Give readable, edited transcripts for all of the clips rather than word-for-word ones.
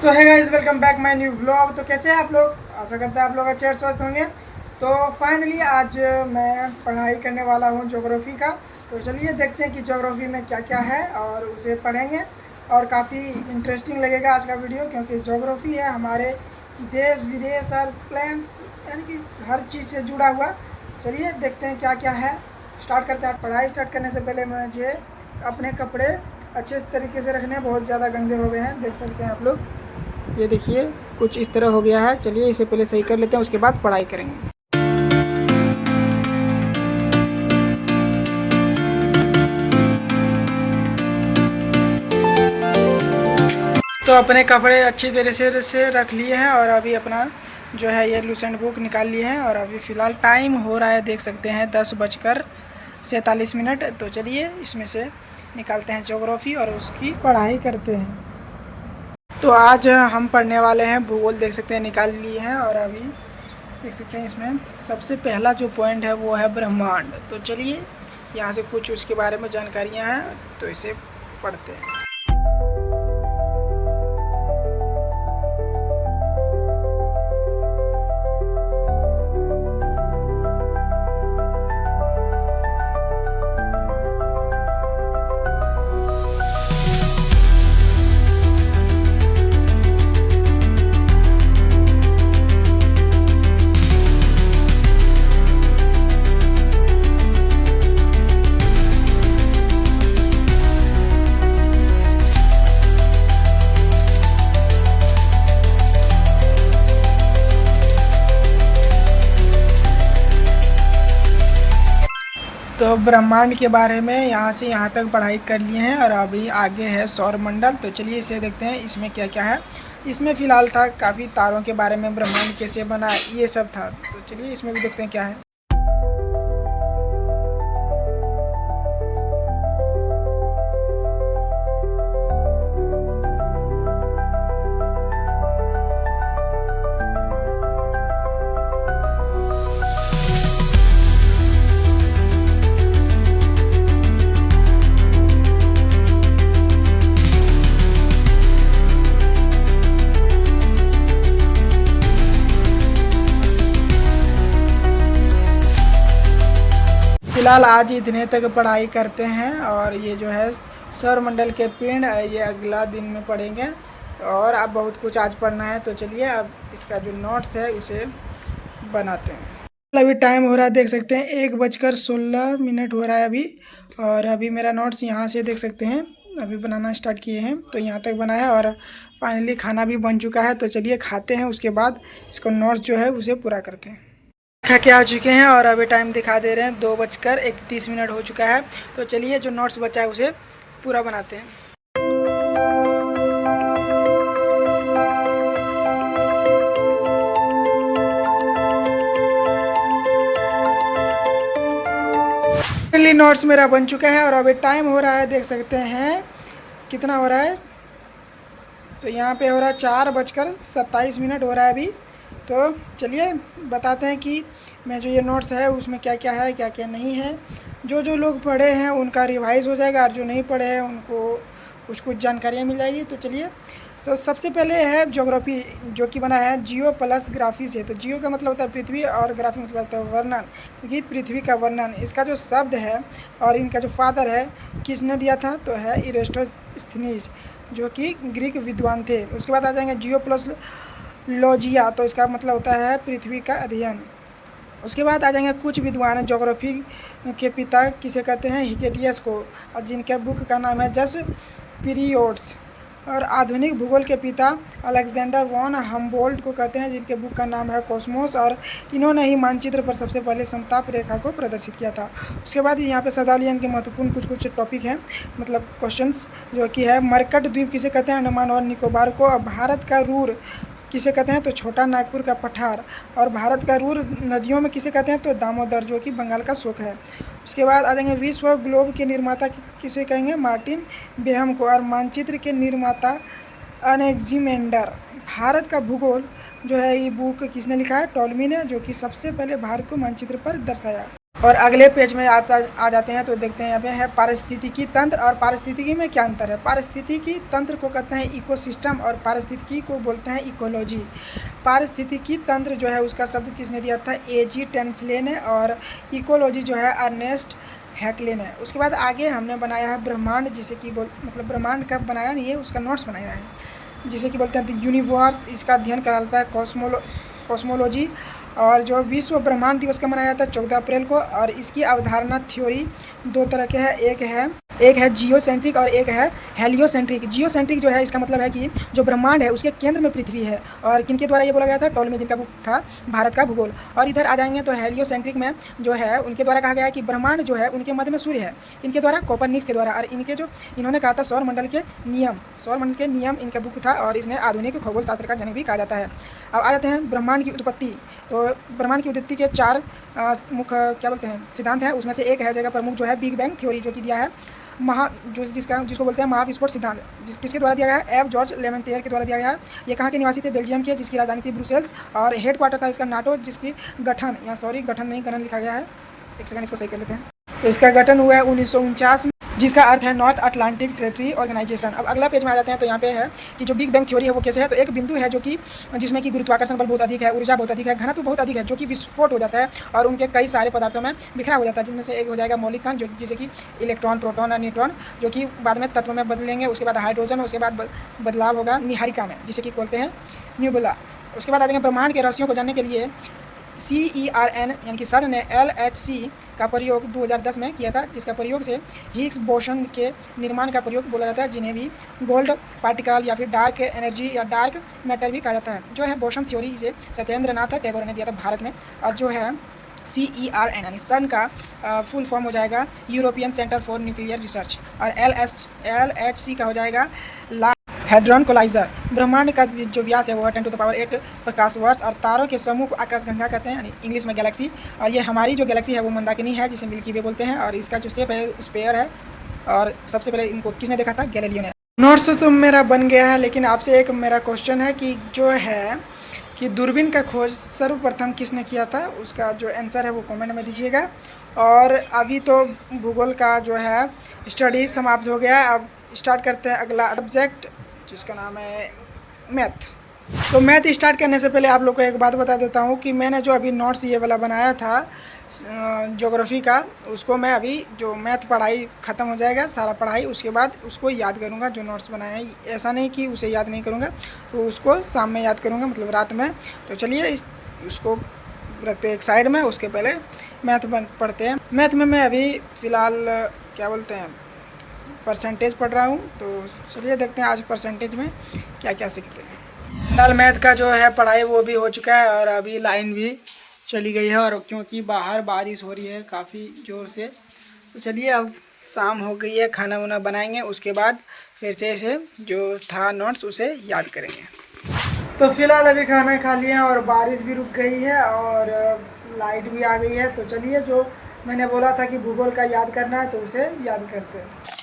सो है guys, welcome back my new vlog. तो कैसे हैं आप लोग? आशा करते हैं आप लोग अच्छे और स्वस्थ होंगे। तो फाइनली आज मैं पढ़ाई करने वाला हूँ ज्योग्राफी का। तो चलिए देखते हैं कि ज्योग्राफी में क्या क्या है और उसे पढ़ेंगे। और काफ़ी इंटरेस्टिंग लगेगा आज का वीडियो, क्योंकि ज्योग्राफी है हमारे देश विदेश और प्लैनेट्स यानी कि हर चीज़ से जुड़ा हुआ। चलिए देखते हैं क्या क्या है। स्टार्ट करते हैं। पढ़ाई स्टार्ट करने से पहले मुझे अपने कपड़े अच्छे तरीके से रखने, बहुत ज़्यादा गंदे हो गए हैं, देख सकते हैं आप लोग। ये देखिए कुछ इस तरह हो गया है। चलिए इसे पहले सही कर लेते हैं, उसके बाद पढ़ाई करेंगे। तो अपने कपड़े अच्छी तरह से रख लिए हैं और अभी अपना जो है ये लूसेंट बुक निकाल लिए हैं। और अभी फ़िलहाल टाइम हो रहा है, देख सकते हैं 10:47। तो चलिए इसमें से निकालते हैं ज्योग्राफी और उसकी पढ़ाई करते हैं। तो आज हम पढ़ने वाले हैं भूगोल, देख सकते हैं निकाल लिए हैं। और अभी देख सकते हैं इसमें सबसे पहला जो पॉइंट है वो है ब्रह्मांड। तो चलिए यहाँ से कुछ उसके बारे में जानकारियाँ हैं, तो इसे पढ़ते हैं। तो ब्रह्मांड के बारे में यहाँ से यहाँ तक पढ़ाई कर लिए हैं और अभी आगे है सौरमंडल। तो चलिए इसे देखते हैं इसमें क्या क्या है। इसमें फ़िलहाल था काफ़ी तारों के बारे में, ब्रह्मांड कैसे बना, ये सब था। तो चलिए इसमें भी देखते हैं क्या है। फिलहाल आज इतने तक पढ़ाई करते हैं और ये जो है सौरमंडल के पिंड, ये अगला दिन में पढ़ेंगे। और अब बहुत कुछ आज पढ़ना है। तो चलिए अब इसका जो नोट्स है उसे बनाते हैं। अभी टाइम हो रहा है, देख सकते हैं 1:16 हो रहा है अभी। और अभी मेरा नोट्स यहाँ से देख सकते हैं अभी बनाना स्टार्ट किए हैं। तो यहाँ तक बनाया और फाइनली खाना भी बन चुका है। तो चलिए खाते हैं, उसके बाद इसको नोट्स जो है उसे पूरा करते हैं। खा के आ चुके हैं और अभी टाइम दिखा दे रहे हैं 2:31 हो चुका है। तो चलिए जो नोट्स बचा है उसे पूरा बनाते हैं। फाइनली नोट्स मेरा बन चुका है और अभी टाइम हो रहा है, देख सकते हैं कितना हो रहा है। तो यहाँ पे हो रहा है 4:27 हो रहा है अभी। तो चलिए बताते हैं कि मैं जो ये नोट्स है उसमें क्या क्या है, क्या क्या नहीं है। जो लोग पढ़े हैं उनका रिवाइज हो जाएगा और जो नहीं पढ़े हैं उनको कुछ जानकारियाँ मिल जाएगी। तो चलिए सबसे पहले है ज्योग्राफी, जो कि बना है जियो प्लस ग्राफी से। तो जियो का मतलब होता है पृथ्वी और ग्राफी मतलब होता है वर्णन, क्योंकि पृथ्वी का वर्णन इसका जो शब्द है। और इनका जो फादर है किसने दिया था, तो है इरेस्टोस्थनीज, जो कि ग्रीक विद्वान थे। उसके बाद आ जाएंगे जियो प्लस लॉजिया, तो इसका मतलब होता है पृथ्वी का अध्ययन। उसके बाद आ जाएंगे कुछ विद्वान ज्योग्राफी के पिता किसे कहते हैं, हिकेटियस को, और जिनके बुक का नाम है जस्ट पीरियोड्स। और आधुनिक भूगोल के पिता अलेक्जेंडर वॉन हम्बोल्ट को कहते हैं, जिनके बुक का नाम है कॉस्मोस। और इन्होंने ही मानचित्र पर सबसे पहले समताप रेखा को प्रदर्शित किया था। उसके बाद यहाँ पे सदालियन के महत्वपूर्ण कुछ टॉपिक हैं, मतलब क्वेश्चंस, जो कि है मरकट द्वीप किसे कहते हैं, अंडमान और निकोबार को। भारत का रूर किसे कहते हैं, तो छोटा नागपुर का पठार। और भारत का रूर नदियों में किसे कहते हैं, तो दामोदर, जो कि बंगाल का शोक है। उसके बाद आ जाएंगे विश्व ग्लोब के निर्माता किसे कहेंगे, मार्टिन बेहम को। और मानचित्र के निर्माता अनेक्जिमेंडर। भारत का भूगोल जो है ये बुक किसने लिखा है, टॉलमी ने, जो कि सबसे पहले भारत को मानचित्र पर दर्शाया। और अगले पेज में आ जाते हैं तो देखते हैं यहाँ पे है पारिस्थितिकी तंत्र। और पारिस्थितिकी में क्या अंतर है? पारिस्थितिकी तंत्र को कहते हैं इकोसिस्टम और पारिस्थितिकी को बोलते हैं इकोलॉजी। पारिस्थितिकी तंत्र जो है उसका शब्द किसने दिया था? A.G. टेंसले ने। और इकोलॉजी जो है अर्नेस्ट हैक्ले ने। उसके बाद आगे हमने बनाया है ब्रह्मांड, जिसे कि मतलब ब्रह्मांड का बनाया नहीं है, उसका नोट्स बनाया है, जिसे कि बोलते हैं यूनिवर्स। इसका अध्ययन कहलाता है कॉस्मोलॉजी। और जो विश्व ब्रह्मांड दिवस का मनाया जाता है 14 अप्रैल को। और इसकी अवधारणा थ्योरी दो तरह के हैं, एक है जियोसेंट्रिक और एक है हेलियोसेंट्रिक। जियोसेंट्रिक जो है इसका मतलब है कि जो ब्रह्मांड है उसके केंद्र में पृथ्वी है, और किनके द्वारा ये बोला गया था? टॉलमी, जिनका बुक था भारत का भूगोल। और इधर आ जाएंगे तो हेलियोसेंट्रिक में जो है उनके द्वारा कहा गया है कि ब्रह्मांड जो है उनके मध्य में सूर्य है, इनके द्वारा कोपरनिकस के द्वारा। और इन्होंने कहा था सौरमंडल के नियम इनका बुक था, और इसने आधुनिक खगोल शास्त्र का जनक भी कहा जाता है। अब आ जाते हैं ब्रह्मांड की उत्पत्ति। तो ब्रह्मांड की उत्पत्ति के 4 मुख्य क्या बोलते हैं सिद्धांत है। उसमें से एक है जगह प्रमुख जो है बिग बैंग थ्योरी, जो कि दिया है जिसको बोलते हैं महाविस्फोट सिद्धांत, किसके द्वारा दिया गया है? एफ जॉर्ज लेमेंटियर के द्वारा दिया गया है। ये कहाँ के निवासी थे? बेल्जियम के, जिसकी राजधानी थी ब्रुसेल्स। और हेड क्वार्टर था इसका नाटो, जिसकी गठन लिखा गया है, एक सेकंड इसको सही कर लेते हैं। तो इसका गठन हुआ है 1949 में, जिसका अर्थ है नॉर्थ अटलांटिक टेरिटरी ऑर्गेनाइजेशन। अब अगला पेज में आ जाते हैं तो यहाँ पे है कि जो बिग बैंग थ्योरी है वो कैसे है। तो एक बिंदु है जो कि जिसमें कि गुरुत्वाकर्षण बल बहुत अधिक है, ऊर्जा बहुत अधिक है, घनत्व बहुत अधिक है, जो कि विस्फोट हो जाता है और उनके कई सारे पदार्थों में बिखरा हो जाता है, जिनमें से एक हो जाएगा मौलिक कण, जो जैसे कि इलेक्ट्रॉन, प्रोटॉन और न्यूट्रॉन, जो कि बाद में तत्व में बदलेंगे। उसके बाद हाइड्रोजन, उसके बाद बदलाव होगा निहारिका में, जिसे कि बोलते हैं न्यूबुला। उसके बाद आ जाएंगे ब्रह्मांड के रहस्यों को जानने के लिए CERN यानी कि सर ने LHC का प्रयोग 2010 में किया था, जिसका प्रयोग से हिग्स बोसन के निर्माण का प्रयोग बोला जाता है, जिन्हें भी गोल्ड पार्टिकल या फिर डार्क एनर्जी या डार्क मैटर भी कहा जाता है। जो है बोसन थ्योरी से सत्येंद्र नाथ टैगोर ने दिया था भारत में। और जो है CERN यानी सन का फुल फॉर्म हो जाएगा European centre for nuclear research. और LHC का हो जाएगा हेड्रॉन कोलाइजर। ब्रह्मांड का जो व्यास है वो 10⁸ प्रकाश वर्ष। और तारों के समूह को आकाशगंगा कहते हैं, यानी इंग्लिश में गैलेक्सी। और ये हमारी जो गैलेक्सी है वो मंदाकिनी है, जिसे मिल्की वे बोलते हैं। और इसका जो शेप है स्पेयर है। और सबसे पहले इनको किसने देखा था? गैलीलियो ने। नोट्स तो मेरा बन गया है, लेकिन आपसे एक मेरा क्वेश्चन है कि जो है कि दूरबीन का खोज सर्वप्रथम किसने किया था? उसका जो आंसर है वो कमेंट में दीजिएगा। और अभी तो भूगोल का जो है स्टडी समाप्त हो गया। अब स्टार्ट करते हैं अगला सब्जेक्ट, जिसका नाम है मैथ। तो मैथ स्टार्ट करने से पहले आप लोग को एक बात बता देता हूँ कि मैंने जो अभी नोट्स ये वाला बनाया था ज्योग्राफी का, उसको मैं अभी जो मैथ पढ़ाई ख़त्म हो जाएगा सारा पढ़ाई, उसके बाद उसको याद करूँगा जो नोट्स बनाया है। ऐसा नहीं कि उसे याद नहीं करूँगा, तो उसको शाम में याद करूँगा, मतलब रात में। तो चलिए उसको रखते हैं एक साइड में, उसके पहले मैथ पढ़ते हैं। मैथ में मैं अभी फ़िलहाल क्या बोलते हैं परसेंटेज पढ़ रहा हूँ। तो चलिए देखते हैं आज परसेंटेज में क्या क्या सीखते हैं। फिलहाल मैथ का जो है पढ़ाई वो भी हो चुका है, और अभी लाइन भी चली गई है, और क्योंकि बाहर बारिश हो रही है काफ़ी ज़ोर से। तो चलिए अब शाम हो गई है, खाना वाना बनाएंगे, उसके बाद फिर से इसे जो था नोट्स उसे याद करेंगे। तो फिलहाल अभी खाना खा लिया और बारिश भी रुक गई है और लाइट भी आ गई है। तो चलिए जो मैंने बोला था कि भूगोल का याद करना है तो उसे याद करते हैं।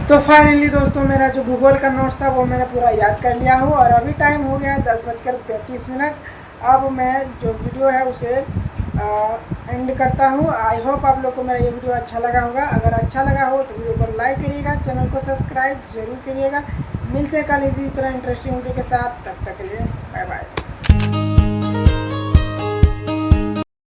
तो फाइनली दोस्तों मेरा जो भूगोल का नोट्स था वो मैंने पूरा याद कर लिया हूँ, और अभी टाइम हो गया 10:35। अब मैं जो वीडियो है उसे एंड करता हूँ। आई होप आप लोग को मेरा ये वीडियो अच्छा लगा होगा। अगर अच्छा लगा हो तो वीडियो को लाइक करिएगा, चैनल को सब्सक्राइब जरूर करिएगा। मिलते हैं कल इसी तरह इंटरेस्टिंग वीडियो के साथ, तब तक के लिए बाय बाय।